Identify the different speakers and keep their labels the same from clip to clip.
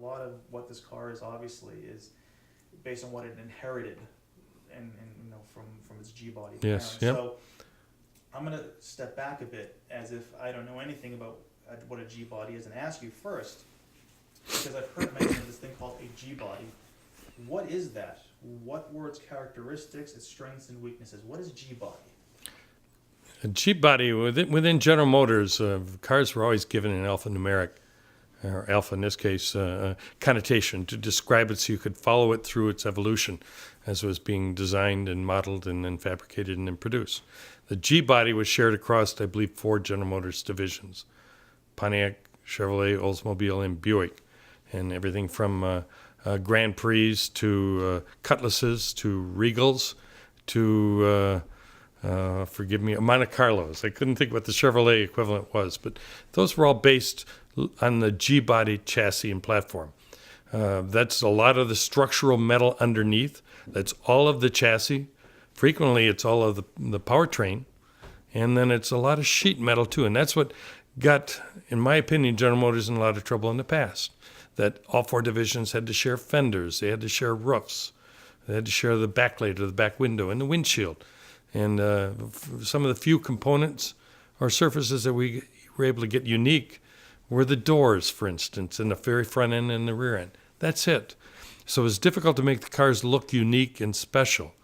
Speaker 1: A lot of what this car is obviously is based on what it inherited, and from its G body.
Speaker 2: Yes. Yep.
Speaker 1: So I'm gonna step back a bit, as if I don't know anything about what a G body is, and ask you first, because I've heard mention of this thing called a G body. What is that? What were its characteristics, its strengths and weaknesses? What is G body?
Speaker 2: A G body within General Motors, cars were always given an alphanumeric, or alpha in this case, connotation to describe it so you could follow it through its evolution as it was being designed and modeled and then fabricated and then produced. The G body was shared across, I believe, 4 General Motors divisions: Pontiac, Chevrolet, Oldsmobile, and Buick, and everything from Grand Prix to Cutlasses to Regals to Monte Carlos. I couldn't think what the Chevrolet equivalent was, but those were all based on the G-body chassis and platform. That's a lot of the structural metal underneath. That's all of the chassis. Frequently, it's all of the powertrain, and then it's a lot of sheet metal too. And that's what got, in my opinion, General Motors in a lot of trouble in the past. That all 4 divisions had to share fenders, they had to share roofs, they had to share the backlight or the back window and the windshield. And some of the few components or surfaces that we were able to get unique were the doors, for instance, in the very front end and the rear end. That's it. So it's difficult to make the cars look unique and special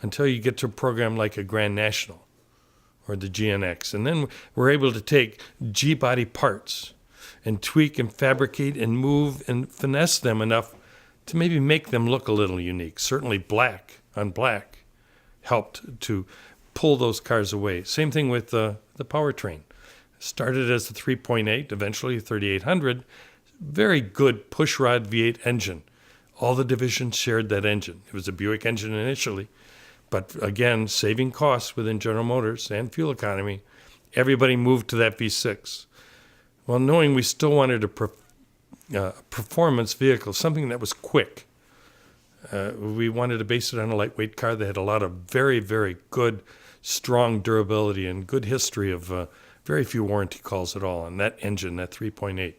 Speaker 2: until you get to a program like a Grand National or the GNX. And then we're able to take G-body parts and tweak and fabricate and move and finesse them enough to maybe make them look a little unique. Certainly black on black helped to pull those cars away. Same thing with the powertrain. Started as the 3.8, eventually 3800. Very good pushrod V8 engine. All the divisions shared that engine. It was a Buick engine initially, but again, saving costs within General Motors and fuel economy, everybody moved to that V6. Well, knowing we still wanted a performance vehicle, something that was quick. We wanted to base it on a lightweight car that had a lot of very, very good, strong durability and good history of very few warranty calls at all on that engine, that 3.8.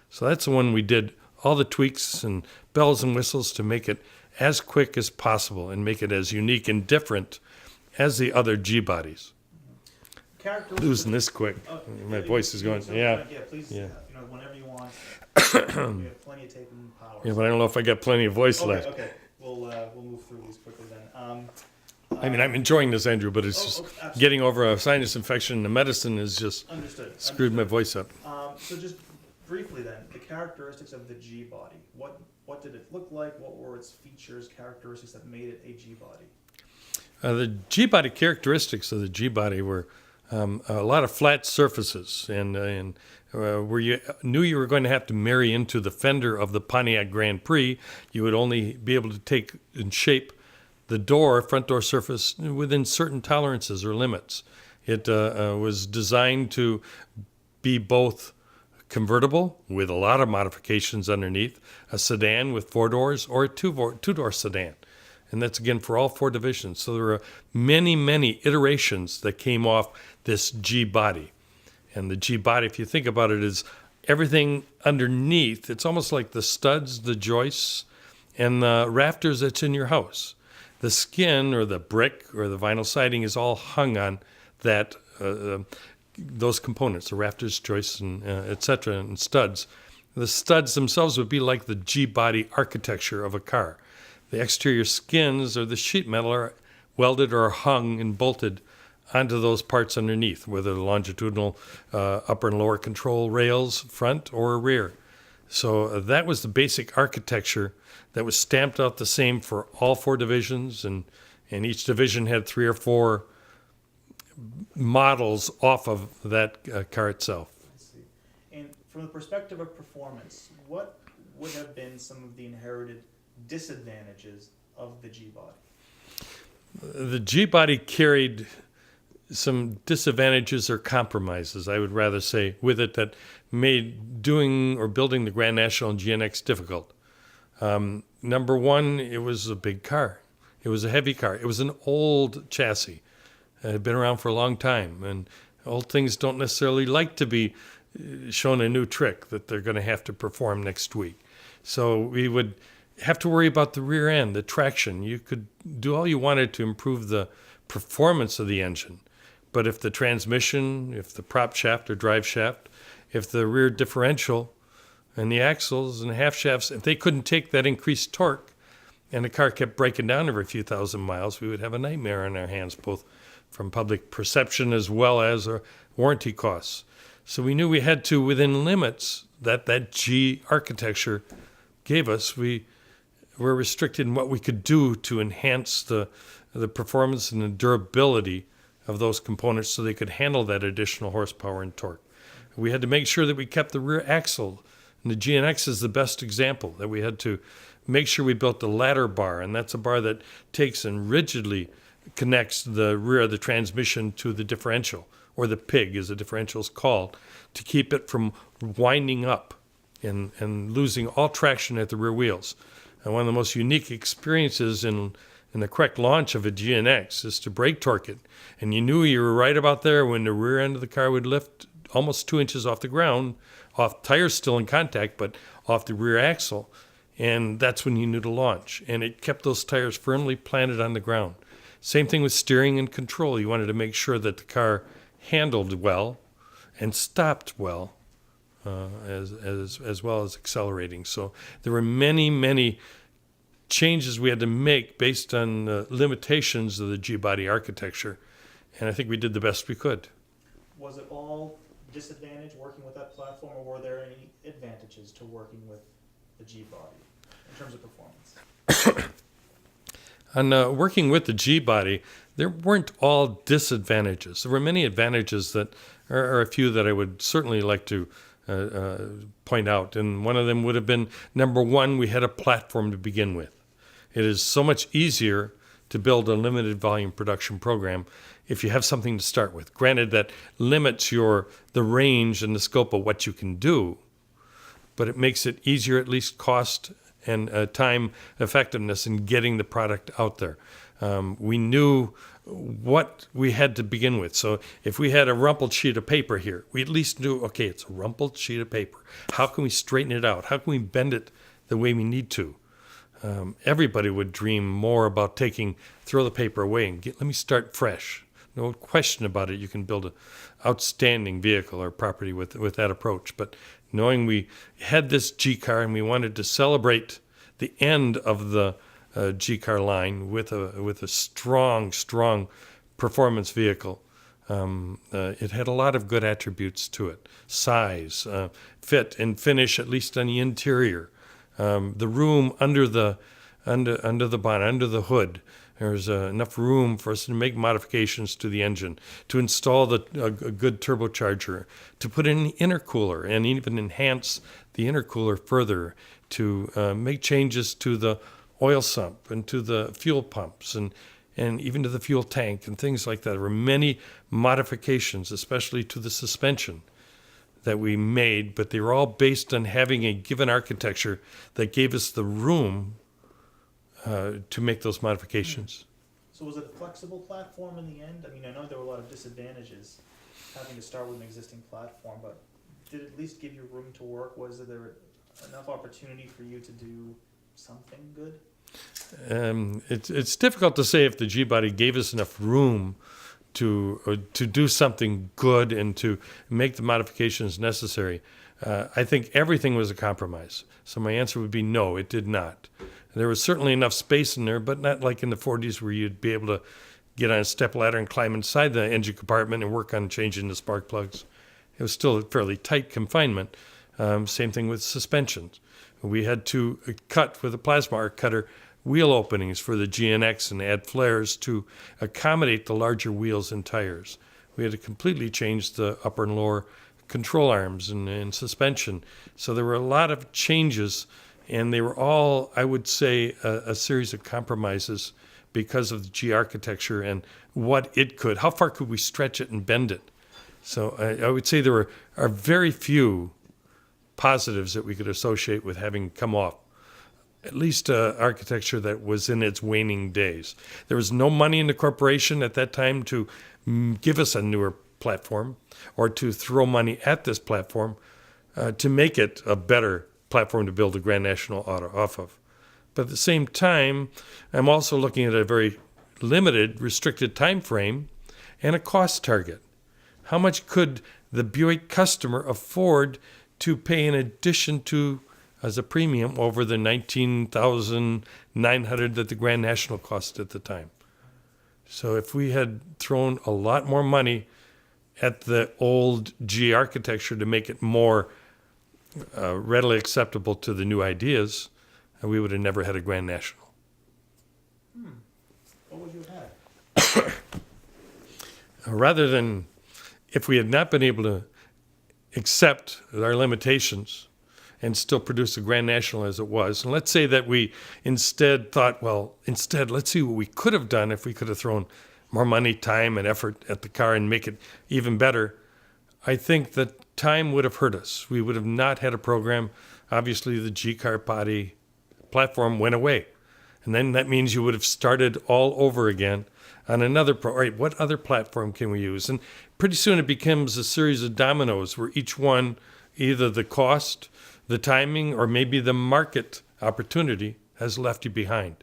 Speaker 2: So that's the one we did all the tweaks and bells and whistles to make it as quick as possible and make it as unique and different as the other G bodies. Losing this quick. My voice is going. Yeah.
Speaker 1: Yeah, please.
Speaker 2: Yeah.
Speaker 1: Whenever you want. We have plenty of tape and power.
Speaker 2: Yeah, but I don't know if I got plenty of voice left.
Speaker 1: Okay. We'll move through these quickly then.
Speaker 2: I mean, I'm enjoying this, Andrew, but it's just getting over a sinus infection. The medicine has just screwed my voice up.
Speaker 1: So just briefly then, the characteristics of the G body. What did it look like? What were its features, characteristics that made it a G body?
Speaker 2: The G body characteristics of the G body were a lot of flat surfaces, and where you knew you were going to have to marry into the fender of the Pontiac Grand Prix, you would only be able to take and shape the front door surface within certain tolerances or limits. It was designed to be both convertible with a lot of modifications underneath, a sedan with 4 doors, or a two-door sedan. And that's, again, for all 4 divisions. So there were many, many iterations that came off this G body. And the G body, if you think about it, is everything underneath. It's almost like the studs, the joists, and the rafters that's in your house. The skin or the brick or the vinyl siding is all hung on that those components, the rafters, joists, and etc., and studs. The studs themselves would be like the G body architecture of a car. The exterior skins or the sheet metal are welded or hung and bolted onto those parts underneath, whether the longitudinal upper and lower control rails, front or rear. So that was the basic architecture that was stamped out the same for all 4 divisions, and each division had 3 or 4 models off of that car itself.
Speaker 1: I see. And from the perspective of performance, what would have been some of the inherited disadvantages of the G body?
Speaker 2: The G body carried some disadvantages or compromises, I would rather say, with it that made doing or building the Grand National and GNX difficult. Number one, it was a big car. It was a heavy car. It was an old chassis. It had been around for a long time, and old things don't necessarily like to be shown a new trick that they're going to have to perform next week. So we would have to worry about the rear end, the traction. You could do all you wanted to improve the performance of the engine. But if the transmission, if the prop shaft or drive shaft, if the rear differential and the axles and half shafts, if they couldn't take that increased torque and the car kept breaking down every few thousand miles, we would have a nightmare on our hands, both from public perception as well as our warranty costs. So we knew we had to, within limits that G architecture gave us, we were restricted in what we could do to enhance the performance and the durability of those components so they could handle that additional horsepower and torque. We had to make sure that we kept the rear axle, and the GNX is the best example, that we had to make sure we built the ladder bar, and that's a bar that takes and rigidly connects the rear of the transmission to the differential, or the pig as the differential is called, to keep it from winding up and losing all traction at the rear wheels. And one of the most unique experiences in the correct launch of a GNX is to brake torque it. And you knew you were right about there when the rear end of the car would lift almost 2 inches off the ground, off tires still in contact, but off the rear axle. And that's when you knew to launch. And it kept those tires firmly planted on the ground. Same thing with steering and control. You wanted to make sure that the car handled well and stopped well, as well as accelerating. So there were many changes we had to make based on the limitations of the G-body architecture, and I think we did the best we could.
Speaker 1: Was it all disadvantage working with that platform, or were there any advantages to working with the G-body in terms of performance?
Speaker 2: On working with the G-body, there weren't all disadvantages. There were many advantages that are a few that I would certainly like to point out. And one of them would have been, number one, we had a platform to begin with. It is so much easier to build a limited volume production program if you have something to start with. Granted, that limits the range and the scope of what you can do, but it makes it easier, at least cost and time effectiveness in getting the product out there. We knew what we had to begin with. So if we had a rumpled sheet of paper here, we at least knew, okay, it's a rumpled sheet of paper. How can we straighten it out? How can we bend it the way we need to? Everybody would dream more about throw the paper away and let me start fresh. No question about it. You can build an outstanding vehicle or property with that approach. But knowing we had this G-car and we wanted to celebrate the end of the G-car line with a strong performance vehicle, it had a lot of good attributes to it. Size, fit and finish, at least on the interior. The room under the bonnet, under the hood. There's enough room for us to make modifications to the engine, to install a good turbocharger, to put in an intercooler and even enhance the intercooler further, to make changes to the oil sump and to the fuel pumps and even to the fuel tank and things like that. There were many modifications, especially to the suspension, that we made, but they were all based on having a given architecture that gave us the room to make those modifications.
Speaker 1: So was it a flexible platform in the end? I mean, I know there were a lot of disadvantages having to start with an existing platform, but did it at least give you room to work? Was there enough opportunity for you to do something good?
Speaker 2: It's difficult to say if the G-body gave us enough room to do something good and to make the modifications necessary. I think everything was a compromise. So my answer would be no, it did not. There was certainly enough space in there, but not like in the 40s where you'd be able to get on a step ladder and climb inside the engine compartment and work on changing the spark plugs. It was still a fairly tight confinement. Same thing with suspensions. We had to cut with a plasma arc cutter wheel openings for the GNX and add flares to accommodate the larger wheels and tires. We had to completely change the upper and lower control arms and suspension. So there were a lot of changes, and they were all, I would say, a series of compromises because of the G architecture and what it could. How far could we stretch it and bend it? So I would say there are very few positives that we could associate with having come off at least architecture that was in its waning days. There was no money in the corporation at that time to give us a newer platform or to throw money at this platform to make it a better platform to build a Grand National auto off of. But at the same time, I'm also looking at a very limited, restricted time frame and a cost target. How much could the Buick customer afford to pay in addition to as a premium over the $19,900 that the Grand National cost at the time? So if we had thrown a lot more money at the old G architecture to make it more readily acceptable to the new ideas, we would have never had a Grand National.
Speaker 1: What would you have had?
Speaker 2: Rather than, if we had not been able to accept our limitations and still produce a Grand National as it was, and let's say that we instead thought, well, instead, let's see what we could have done if we could have thrown more money, time, and effort at the car and make it even better, I think that time would have hurt us. We would have not had a program. Obviously, the G-Car body platform went away. And then that means you would have started all over again on another all right, what other platform can we use? And pretty soon it becomes a series of dominoes where each one, either the cost, the timing, or maybe the market opportunity has left you behind.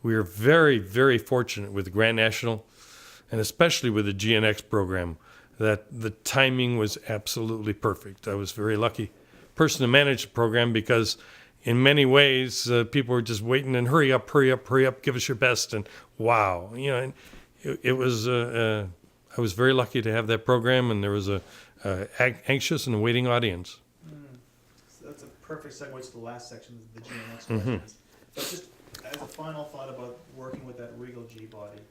Speaker 2: We are very, very fortunate with the Grand National, and especially with the GNX program, that the timing was absolutely perfect. I was very lucky person to manage the program because in many ways, people were just waiting and hurry up, give us your best. And wow, it was, I was very lucky to have that program, and there was a anxious and waiting audience.
Speaker 1: So that's a perfect segue to the last section, the GNX questions. But just as a final thought about working with that Regal G body,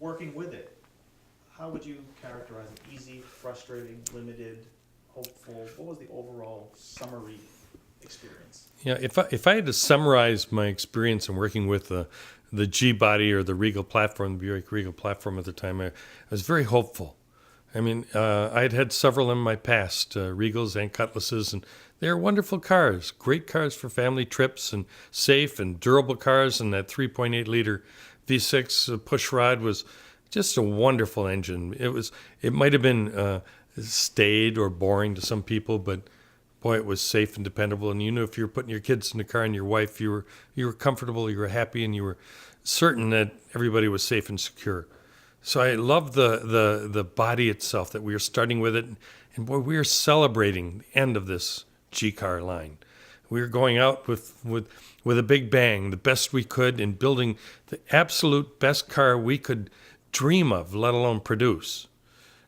Speaker 1: working with it, how would you characterize it? Easy, frustrating, limited, hopeful? What was the overall summary experience?
Speaker 2: Yeah, if I had to summarize my experience in working with the G body or the Regal platform, the Buick Regal platform at the time, I was very hopeful. I mean, I had had several in my past, Regals and Cutlasses, and they're wonderful cars, great cars for family trips and safe and durable cars. And that 3.8 liter V6 pushrod was just a wonderful engine. It might have been staid or boring to some people, but boy, it was safe and dependable. And you knew if you were putting your kids in the car and your wife, you were comfortable, you were happy, and you were certain that everybody was safe and secure. So I loved the body itself, that we were starting with it. And boy, we are celebrating the end of this G-Car line. We were going out with a big bang, the best we could, in building the absolute best car we could dream of, let alone produce.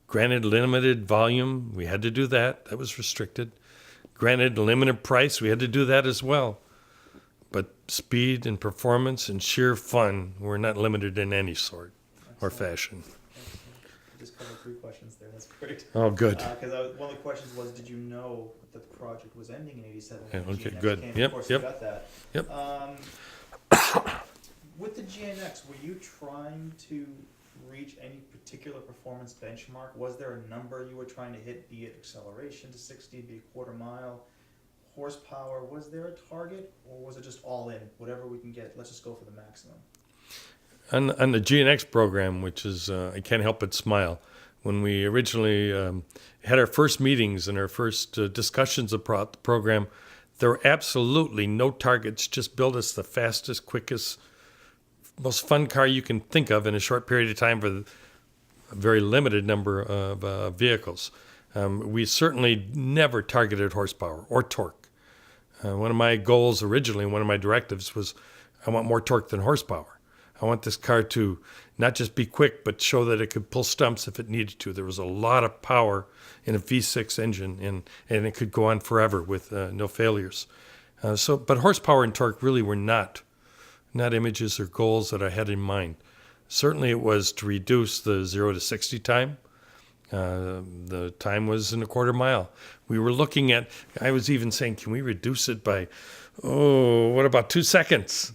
Speaker 2: Granted, limited volume, we had to do that. That was restricted. Granted, limited price, we had to do that as well. But speed and performance and sheer fun were not limited in any sort or fashion.
Speaker 1: Just covered 3 questions there. That's great.
Speaker 2: Oh, good.
Speaker 1: Because one of the questions was, did you know that the project was ending in '87?
Speaker 2: Yeah,
Speaker 1: when the
Speaker 2: okay,
Speaker 1: GNX
Speaker 2: good.
Speaker 1: came?
Speaker 2: Yep,
Speaker 1: Of course,
Speaker 2: yep.
Speaker 1: you got that.
Speaker 2: Yep.
Speaker 1: With the GNX, were you trying to reach any particular performance benchmark? Was there a number you were trying to hit, be it acceleration to 60, be a quarter mile, horsepower? Was there a target, or was it just all in? Whatever we can get, let's just go for the maximum.
Speaker 2: On the GNX program, which is, I can't help but smile, when we originally had our first meetings and our first discussions about the program, there were absolutely no targets, just build us the fastest, quickest, most fun car you can think of in a short period of time for a very limited number of vehicles. We certainly never targeted horsepower or torque. One of my goals originally, one of my directives was, I want more torque than horsepower. I want this car to not just be quick, but show that it could pull stumps if it needed to. There was a lot of power in a V6 engine, and it could go on forever with no failures. But horsepower and torque really were not images or goals that I had in mind. Certainly it was to reduce the 0 to 60 time. The time was in a quarter mile. We were looking at, I was even saying, can we reduce it by, what about 2 seconds?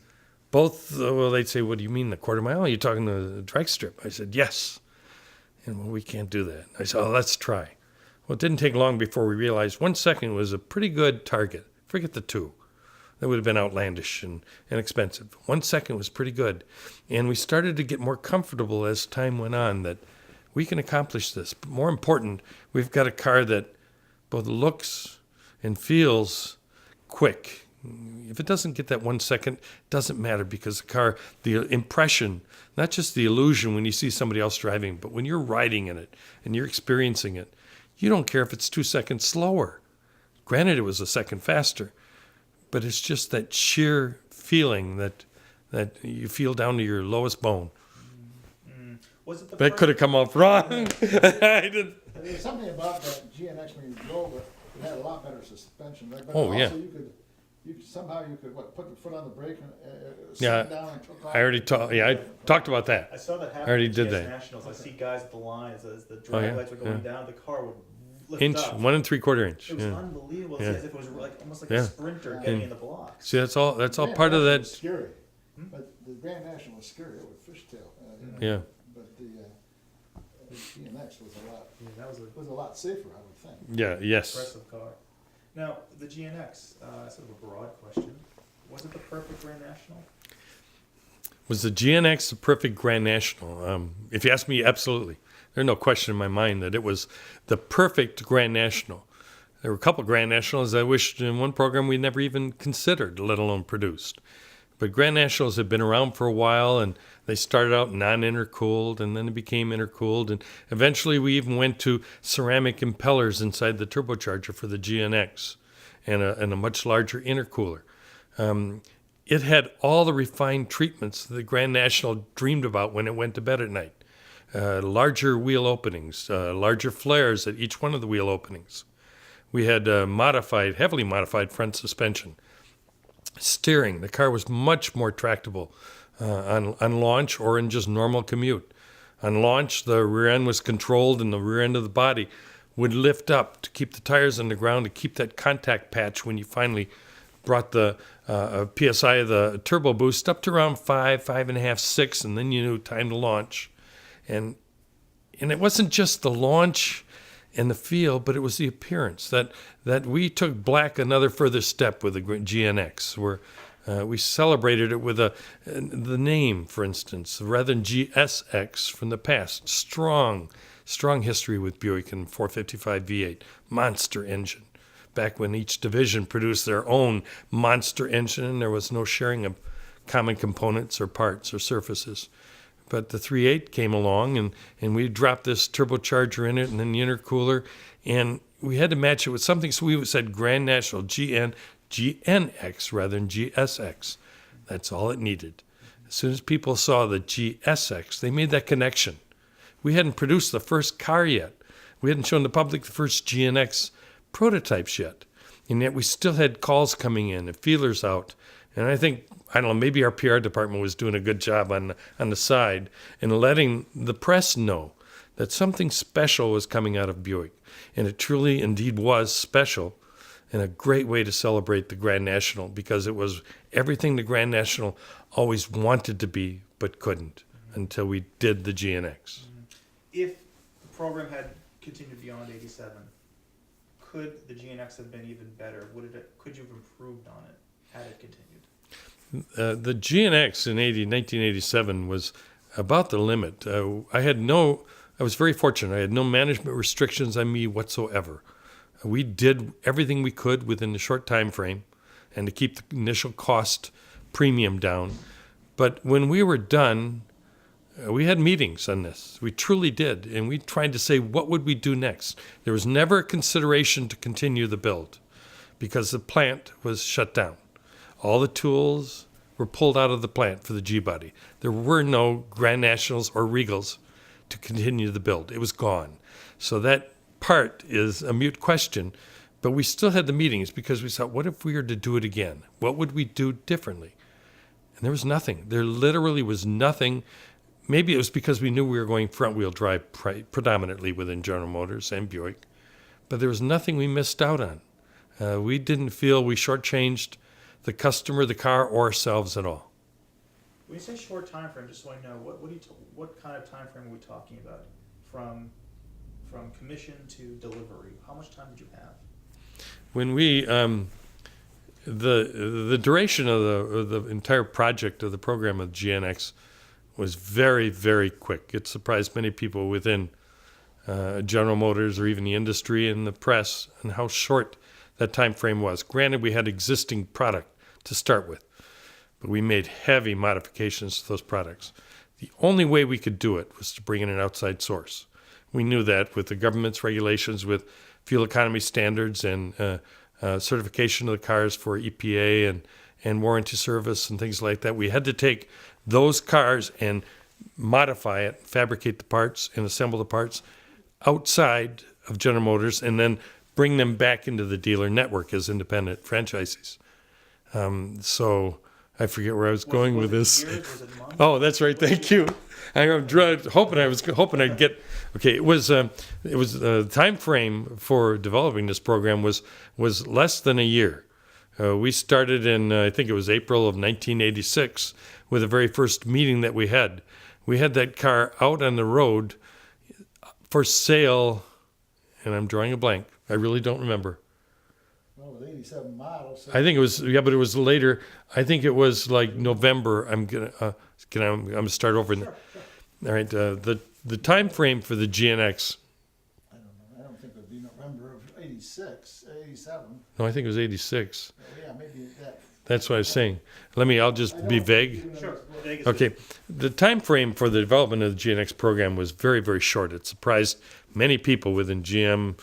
Speaker 2: Both, well, they'd say, what do you mean, the quarter mile? Are you talking the drag strip? I said, yes. And well, we can't do that. I said, let's try. Well, it didn't take long before we realized 1 second was a pretty good target. Forget the 2. That would have been outlandish and expensive. 1 second was pretty good. And we started to get more comfortable as time went on that we can accomplish this. But more important, we've got a car that both looks and feels quick. If it doesn't get that 1 second, doesn't matter, because the car, the impression, not just the illusion when you see somebody else driving, but when you're riding in it and you're experiencing it, you don't care if it's 2 seconds slower. Granted, it was a second faster, but it's just that sheer feeling that you feel down to your lowest bone.
Speaker 1: Was it the
Speaker 2: That could have come off wrong. I didn't.
Speaker 3: There's something about that GNX when you drove it, it had a lot better suspension. But
Speaker 2: Oh,
Speaker 3: also
Speaker 2: yeah.
Speaker 3: somehow you could put the foot on the brake and
Speaker 2: Yeah,
Speaker 3: sit down and took off.
Speaker 2: I already talked. Yeah, I talked about that.
Speaker 1: I saw that happen.
Speaker 2: I already
Speaker 1: at
Speaker 2: did
Speaker 1: GS
Speaker 2: that.
Speaker 1: Nationals. I see guys at the line as the
Speaker 2: Oh,
Speaker 1: drag
Speaker 2: yeah,
Speaker 1: lights were going
Speaker 2: yeah.
Speaker 1: down. The car would lift
Speaker 2: Inch,
Speaker 1: up.
Speaker 2: 1 3/4 inch.
Speaker 1: It was
Speaker 2: Yeah.
Speaker 1: unbelievable.
Speaker 2: Yeah.
Speaker 1: As if it was like almost like
Speaker 2: Yeah.
Speaker 1: a sprinter getting in the blocks.
Speaker 2: See, that's all. That's all
Speaker 3: Grand
Speaker 2: part of
Speaker 3: National
Speaker 2: that.
Speaker 3: was scary,
Speaker 1: Hmm?
Speaker 3: but the Grand National was scary with fishtail.
Speaker 2: Yeah.
Speaker 3: But the GNX was
Speaker 1: Yeah, that was a
Speaker 3: a lot safer, I would think.
Speaker 2: Yeah. Yes.
Speaker 1: impressive car. Now, the GNX, sort of a broad question. Was it the perfect Grand National?
Speaker 2: Was the GNX the perfect Grand National? If you ask me, absolutely. There's no question in my mind that it was the perfect Grand National. There were a couple Grand Nationals I wished in one program we never even considered, let alone produced. But Grand Nationals had been around for a while, and they started out non-intercooled, and then it became intercooled, and eventually we even went to ceramic impellers inside the turbocharger for the GNX, and a much larger intercooler. It had all the refined treatments that the Grand National dreamed about when it went to bed at night. Larger wheel openings, larger flares at each one of the wheel openings. We had heavily modified front suspension. Steering, the car was much more tractable on launch or in just normal commute. On launch, the rear end was controlled, and the rear end of the body would lift up to keep the tires on the ground, to keep that contact patch when you finally brought the PSI of the turbo boost up to around 5, 5.5, 6, and then you knew time to launch. And it wasn't just the launch and the feel, but it was the appearance that we took black another further step with the GNX, where we celebrated it with the name, for instance, rather than GSX from the past. Strong history with Buick and 455 V8, monster engine. Back when each division produced their own monster engine, and there was no sharing of common components or parts or surfaces. But the 3.8 came along, and we dropped this turbocharger in it, and then the intercooler, and we had to match it with something. So we said Grand National GNX rather than GSX. That's all it needed. As soon as people saw the GSX, they made that connection. We hadn't produced the first car yet. We hadn't shown the public the first GNX prototypes yet. And yet we still had calls coming in and feelers out. And I don't know, maybe our PR department was doing a good job on the side and letting the press know that something special was coming out of Buick. And it truly indeed was special, and a great way to celebrate the Grand National, because it was everything the Grand National always wanted to be but couldn't until we did the GNX.
Speaker 1: If the program had continued beyond 87, could the GNX have been even better? Could you have improved on it had it continued?
Speaker 2: The GNX in 1987 was about the limit. I was very fortunate. I had no management restrictions on me whatsoever. We did everything we could within the short time frame and to keep the initial cost premium down. But when we were done, we had meetings on this. We truly did. And we tried to say, what would we do next? There was never a consideration to continue the build because the plant was shut down. All the tools were pulled out of the plant for the G-body. There were no Grand Nationals or Regals to continue the build. It was gone. So that part is a mute question, but we still had the meetings because we thought, what if we were to do it again? What would we do differently? And there was nothing. There literally was nothing. Maybe it was because we knew we were going front-wheel drive predominantly within General Motors and Buick, but there was nothing we missed out on. We didn't feel we shortchanged the customer, the car, or ourselves at all.
Speaker 1: When you say short time frame, just so I know, what kind of time frame are we talking about? From commission to delivery, how much time did you have?
Speaker 2: When we the duration of the entire project of the program of GNX was very, very quick. It surprised many people within General Motors or even the industry and the press and how short that time frame was. Granted, we had existing product to start with, but we made heavy modifications to those products. The only way we could do it was to bring in an outside source. We knew that with the government's regulations, with fuel economy standards and certification of the cars for EPA and warranty service and things like that, we had to take those cars and modify it, fabricate the parts and assemble the parts outside of General Motors and then bring them back into the dealer network as independent franchisees. So I forget where I was going with this.
Speaker 1: Years? Was it months?
Speaker 2: Oh, that's right. Thank you. I'm hoping I'd get. Okay, it was the time frame for developing this program was less than a year. We started in I think it was April of 1986 with the very first meeting that we had. We had that car out on the road for sale, and I'm drawing a blank. I really don't remember.
Speaker 3: Well, with 87 models. So
Speaker 2: I think it was but it was later. I think it was like November. I'm gonna start over. All right, the time frame for the GNX.
Speaker 3: I don't know. I don't think it would be November of 86, 87.
Speaker 2: No, I think it was 86.
Speaker 3: Yeah, maybe that.
Speaker 2: That's what I was saying. I'll just be vague.
Speaker 1: Sure. Vegas
Speaker 2: Okay, the time frame for the development of the GNX program was very, very short. It surprised many people within GM,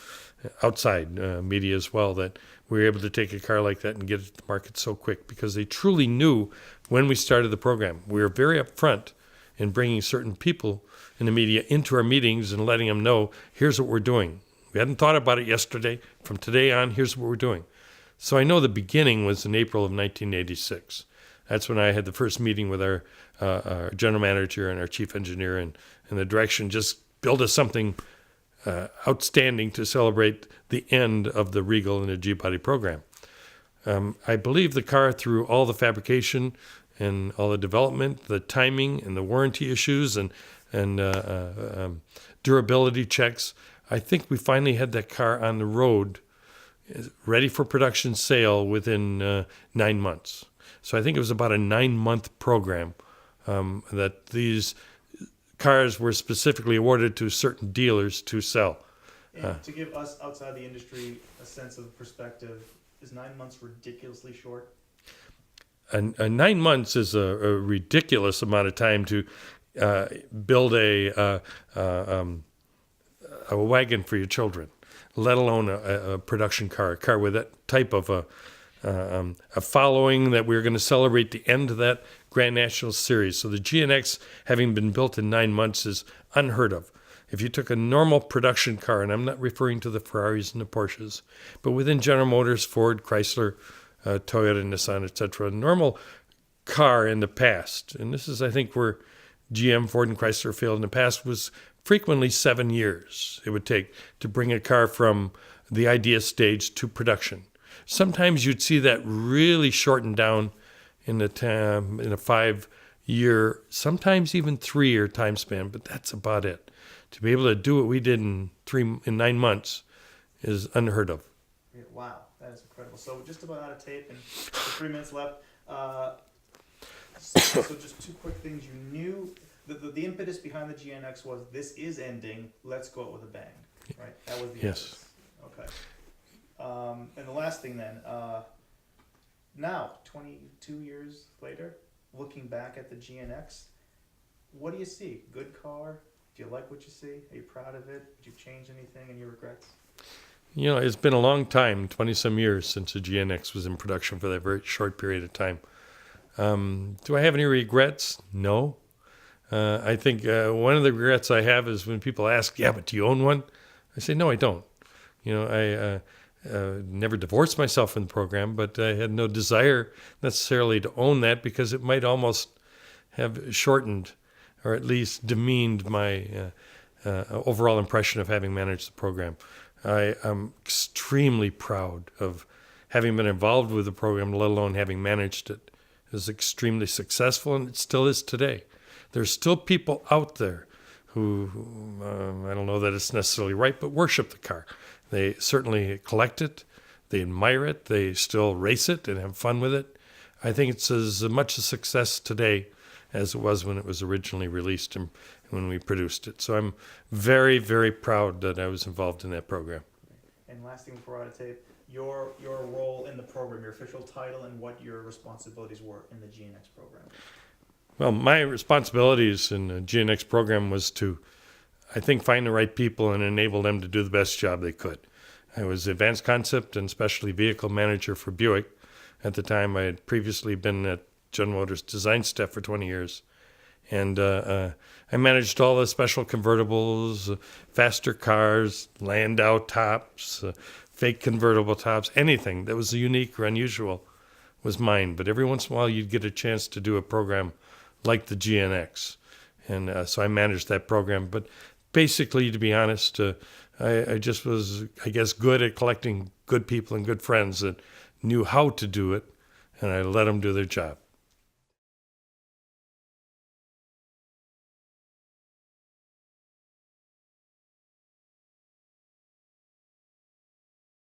Speaker 2: outside media as well, that we were able to take a car like that and get it to the market so quick because they truly knew when we started the program. We were very upfront in bringing certain people in the media into our meetings and letting them know, here's what we're doing. We hadn't thought about it yesterday. From today on, here's what we're doing. So I know the beginning was in April of 1986. That's when I had the first meeting with our general manager and our chief engineer, and the direction just build us something outstanding to celebrate the end of the Regal and the G-Body program. I believe the car, through all the fabrication and all the development, the timing and the warranty issues and durability checks, I think we finally had that car on the road ready for production sale within 9 months. So I think it was about a 9-month program that these cars were specifically awarded to certain dealers to sell.
Speaker 1: And to give us outside the industry a sense of perspective, is 9 months ridiculously short?
Speaker 2: 9 months is a ridiculous amount of time to build a wagon for your children, let alone a production car, a car with that type of a following that we're going to celebrate the end of that Grand National Series. So the GNX, having been built in 9 months, is unheard of. If you took a normal production car, and I'm not referring to the Ferraris and the Porsches, but within General Motors, Ford, Chrysler, Toyota, Nissan, etc., a normal car in the past, and this is, I think, where GM, Ford, and Chrysler failed in the past, was frequently 7 years it would take to bring a car from the idea stage to production. Sometimes you'd see that really shortened down in a 5-year, sometimes even 3-year time span, but that's about it. To be able to do what we did in 9 months is unheard of.
Speaker 1: Yeah, wow, that is incredible. So we're just about out of tape and 3 minutes left. So just 2 quick things. You knew the impetus behind the GNX was, this is ending, let's go out with a bang, right? That was the impetus. Okay. And the last thing then, now, 22 years later, looking back at the GNX, what do you see? Good car? Do you like what you see? Are you proud of it? Did you change anything? Any regrets?
Speaker 2: You know, it's been a long time, 20-some years, since the GNX was in production for that very short period of time. Do I have any regrets? No. I think one of the regrets I have is when people ask, yeah, but do you own one? I say, no, I don't. You know, I never divorced myself from the program, but I had no desire necessarily to own that because it might almost have shortened or at least demeaned my overall impression of having managed the program. I am extremely proud of having been involved with the program, let alone having managed it. It was extremely successful, and it still is today. There's still people out there who, I don't know that it's necessarily right, but worship the car. They certainly collect it, they admire it, they still race it and have fun with it. I think it's as much a success today as it was when it was originally released and when we produced it. So I'm very, very proud that I was involved in that program.
Speaker 1: And last thing before we're out of tape, your role in the program, your official title, and what your responsibilities were in the GNX program.
Speaker 2: Well, my responsibilities in the GNX program was to, I think, find the right people and enable them to do the best job they could. I was advanced concept and specialty vehicle manager for Buick. At the time, I had previously been at General Motors design staff for 20 years. And I managed all the special convertibles, faster cars, Landau tops, fake convertible tops, anything that was unique or unusual was mine. But every once in a while, you'd get a chance to do a program like the GNX. And so I managed that program. But basically, to be honest, I just was, I guess, good at collecting good people and good friends that knew how to do it, and I let them do their job.